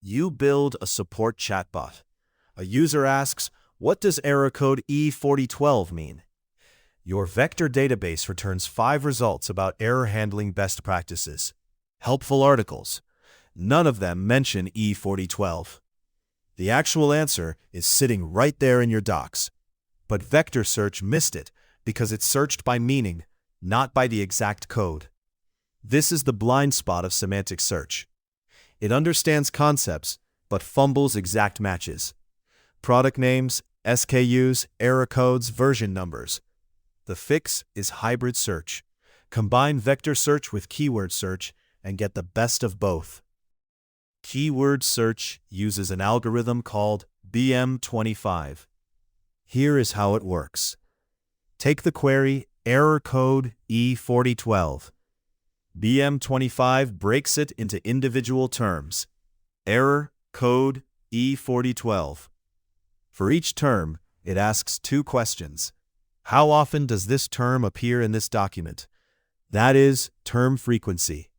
You build a support chatbot. A user asks, "What does error code E4012 mean?" Your vector database returns 5 results about error handling best practices. Helpful articles. None of them mention E4012. The actual answer is sitting right there in your docs. But vector search missed it because it searched by meaning, not by the exact code. This is the blind spot of semantic search. It understands concepts, but fumbles exact matches. Product names, SKUs, error codes, version numbers. The fix is hybrid search. Combine vector search with keyword search and get the best of both. Keyword search uses an algorithm called BM25. Here is how it works. Take the query error code E4012. BM25 breaks it into individual terms. Error code E4012. For each term, it asks 2 questions. How often does this term appear in this document? That is, term frequency.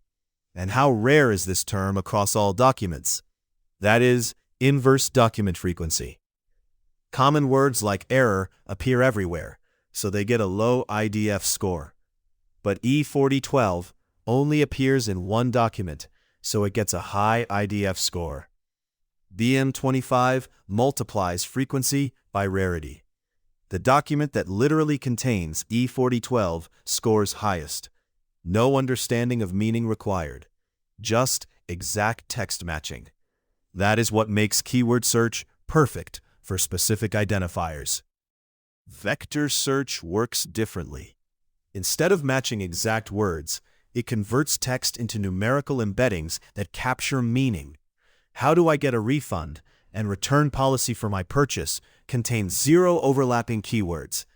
And how rare is this term across all documents? That is, inverse document frequency. Common words like error appear everywhere, so they get a low IDF score. But E4012 only appears in one document, so it gets a high IDF score. BM25 multiplies frequency by rarity. The document that literally contains E4012 scores highest. No understanding of meaning required. Just exact text matching. That is what makes keyword search perfect for specific identifiers. Vector search works differently. Instead of matching exact words, it converts text into numerical embeddings that capture meaning. How do I get a refund and return policy for my purchase contain 0 overlapping keywords,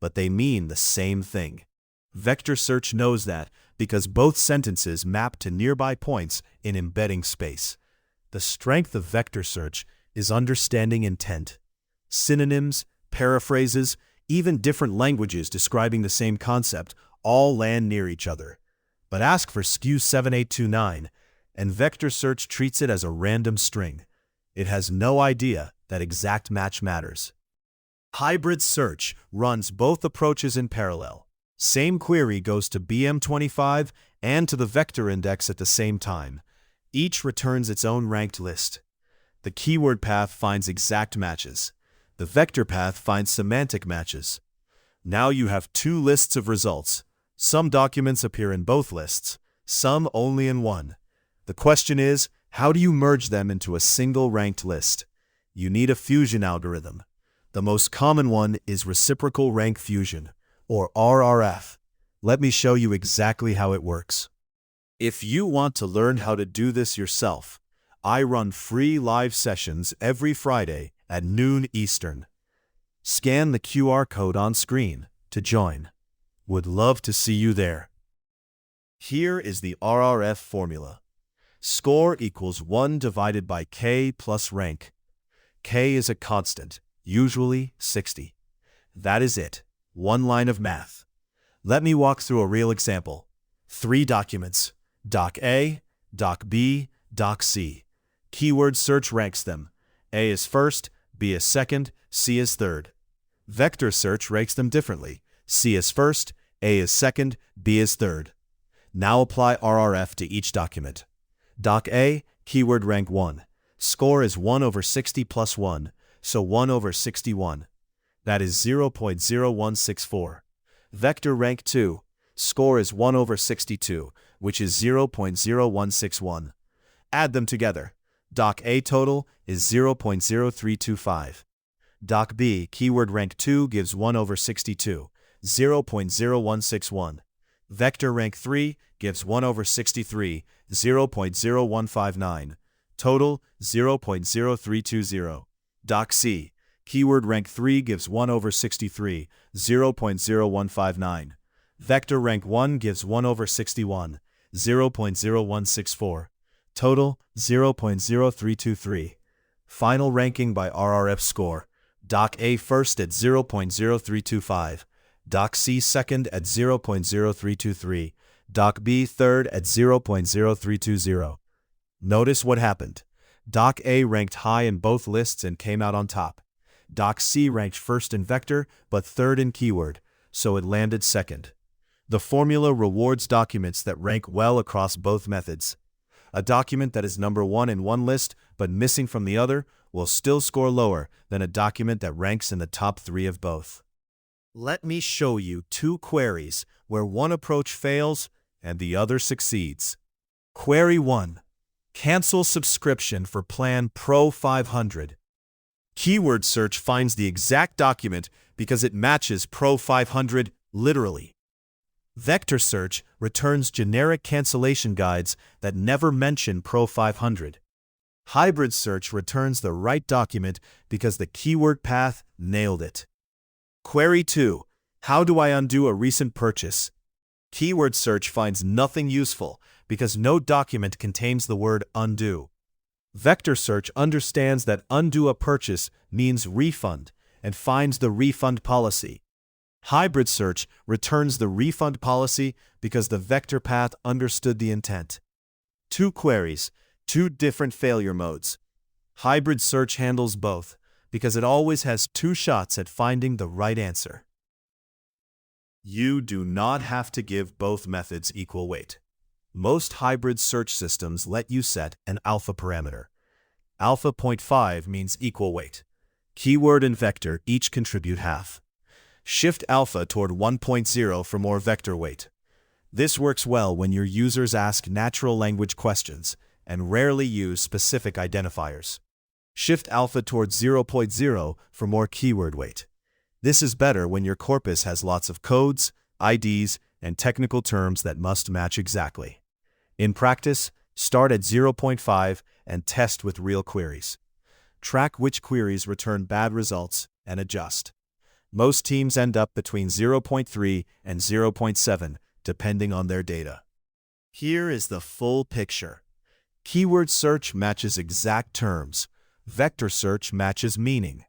but they mean the same thing. Vector search knows that because both sentences map to nearby points in embedding space. The strength of vector search is understanding intent. Synonyms, paraphrases, even different languages describing the same concept all land near each other. But ask for SKUs 7829, and vector search treats it as a random string. It has no idea that exact match matters. Hybrid search runs both approaches in parallel. Same query goes to BM25 and to the vector index at the same time. Each returns its own ranked list. The keyword path finds exact matches. The vector path finds semantic matches. Now you have 2 lists of results. Some documents appear in both lists, some only in one. The question is, how do you merge them into a single ranked list? You need a fusion algorithm. The most common one is Reciprocal Rank Fusion, or RRF. Let me show you exactly how it works. If you want to learn how to do this yourself, I run free live sessions every Friday at noon Eastern. Scan the QR code on screen to join. Would love to see you there. Here is the RRF formula. Score equals 1 divided by K plus rank. K is a constant, usually 60. That is it. One line of math. Let me walk through a real example. 3 documents. Doc A, Doc B, Doc C. Keyword search ranks them. A is first, B is second, C is third. Vector search ranks them differently. C is first, A is second, B is third. Now apply RRF to each document. Doc A, keyword rank 1. Score is 1 over 60 plus 1, so 1 over 61. That is 0.0164. Vector rank 2. Score is 1 over 62, which is 0.0161. Add them together. Doc A total is 0.0325. Doc B, keyword rank 2 gives 1 over 62, 0.0161. Vector rank 3 gives 1 over 63, 0.0159. Total, 0.0320. Doc C, keyword rank 3 gives 1 over 63, 0.0159. Vector rank 1 gives 1 over 61, 0.0164. Total, 0.0323. Final ranking by RRF score. Doc A first at 0.0325. Doc C second at 0.0323. Doc B third at 0.0320. Notice what happened. Doc A ranked high in both lists and came out on top. Doc C ranked first in vector, but third in keyword, so it landed second. The formula rewards documents that rank well across both methods. A document that is number one in one list but missing from the other will still score lower than a document that ranks in the top three of both. Let me show you two queries where one approach fails and the other succeeds. Query 1. Cancel subscription for Plan Pro 500. Keyword search finds the exact document because it matches Pro 500 literally. Vector search returns generic cancellation guides that never mention Pro 500. Hybrid search returns the right document because the keyword path nailed it. Query 2. How do I undo a recent purchase? Keyword search finds nothing useful because no document contains the word undo. Vector search understands that undo a purchase means refund and finds the refund policy. Hybrid search returns the refund policy because the vector path understood the intent. Two queries, two different failure modes. Hybrid search handles both because it always has two shots at finding the right answer. You do not have to give both methods equal weight. Most hybrid search systems let you set an alpha parameter. Alpha 0.5 means equal weight. Keyword and vector each contribute half. Shift alpha toward 1.0 for more vector weight. This works well when your users ask natural language questions and rarely use specific identifiers. Shift alpha toward 0.0 for more keyword weight. This is better when your corpus has lots of codes, IDs, and technical terms that must match exactly. In practice, start at 0.5 and test with real queries. Track which queries return bad results and adjust. Most teams end up between 0.3 and 0.7, depending on their data. Here is the full picture. Keyword search matches exact terms. Vector search matches meaning.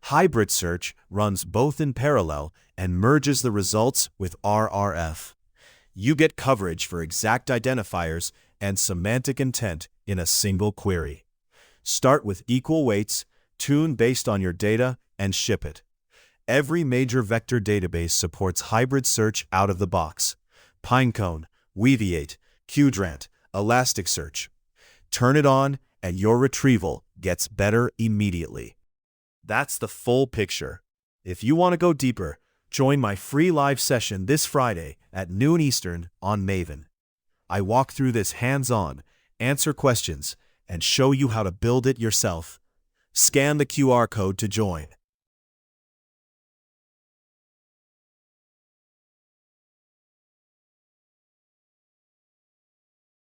Hybrid search runs both in parallel and merges the results with RRF. You get coverage for exact identifiers and semantic intent in a single query. Start with equal weights, tune based on your data, and ship it. Every major vector database supports hybrid search out of the box. Pinecone, Weaviate, Qdrant, Elasticsearch. Turn it on and your retrieval gets better immediately. That's the full picture. If you want to go deeper, join my free live session this Friday at noon Eastern on Maven. I walk through this hands-on, answer questions, and show you how to build it yourself. Scan the QR code to join.